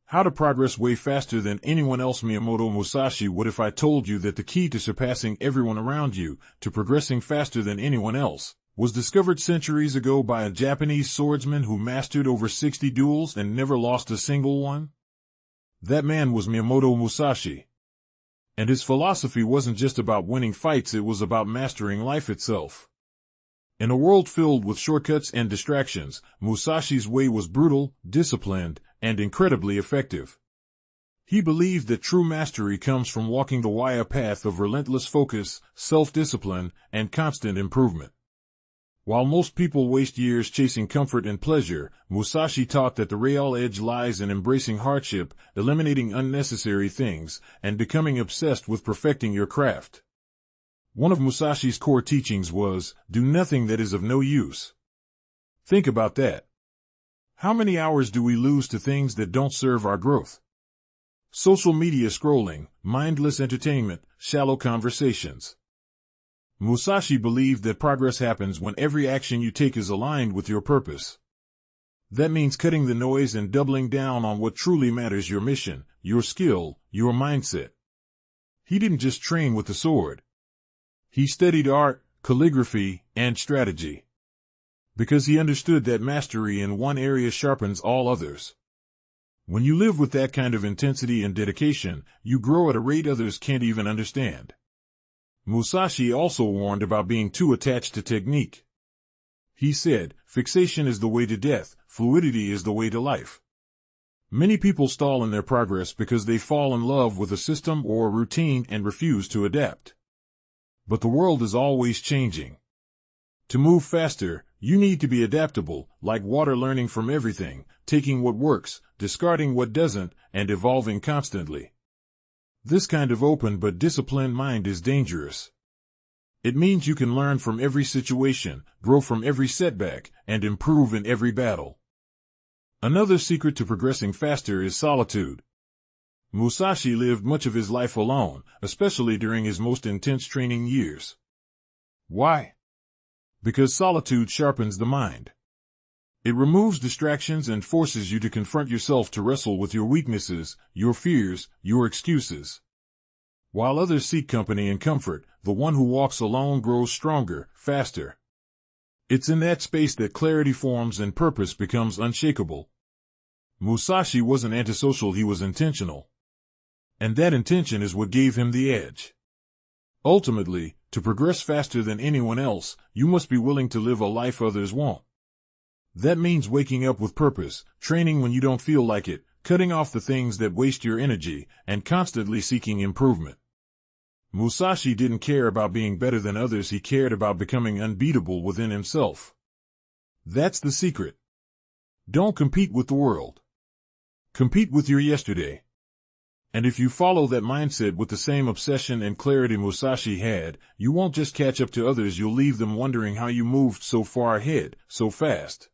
How to progress way faster than anyone else. Miyamoto Musashi. What if I told you that the key to surpassing everyone around you, to progressing faster than anyone else, was discovered centuries ago by a Japanese swordsman who mastered over 60 duels and never lost a single one? That man was Miyamoto Musashi. And his philosophy wasn't just about winning fights, it was about mastering life itself. In a world filled with shortcuts and distractions, Musashi's way was brutal, disciplined, and incredibly effective. He believed that true mastery comes from walking the wire path of relentless focus, self-discipline, and constant improvement. While most people waste years chasing comfort and pleasure, Musashi taught that the real edge lies in embracing hardship, eliminating unnecessary things, and becoming obsessed with perfecting your craft. One of Musashi's core teachings was, do nothing that is of no use. Think about that. How many hours do we lose to things that don't serve our growth? Social media scrolling, mindless entertainment, shallow conversations. Musashi believed that progress happens when every action you take is aligned with your purpose. That means cutting the noise and doubling down on what truly matters: your mission, your skill, your mindset. He didn't just train with the sword. He studied art, calligraphy, and strategy. Because he understood that mastery in one area sharpens all others. When you live with that kind of intensity and dedication, you grow at a rate others can't even understand. Musashi also warned about being too attached to technique. He said, fixation is the way to death, fluidity is the way to life. Many people stall in their progress because they fall in love with a system or a routine and refuse to adapt. But the world is always changing. To move faster, you need to be adaptable, like water, learning from everything, taking what works, discarding what doesn't, and evolving constantly. This kind of open but disciplined mind is dangerous. It means you can learn from every situation, grow from every setback, and improve in every battle. Another secret to progressing faster is solitude. Musashi lived much of his life alone, especially during his most intense training years. Why? Because solitude sharpens the mind. It removes distractions and forces you to confront yourself, to wrestle with your weaknesses, your fears, your excuses. While others seek company and comfort, the one who walks alone grows stronger, faster. It's in that space that clarity forms and purpose becomes unshakable. Musashi wasn't antisocial, he was intentional. And that intention is what gave him the edge. Ultimately, to progress faster than anyone else, you must be willing to live a life others won't. That means waking up with purpose, training when you don't feel like it, cutting off the things that waste your energy, and constantly seeking improvement. Musashi didn't care about being better than others, he cared about becoming unbeatable within himself. That's the secret. Don't compete with the world. Compete with your yesterday. And if you follow that mindset with the same obsession and clarity Musashi had, you won't just catch up to others, you'll leave them wondering how you moved so far ahead, so fast.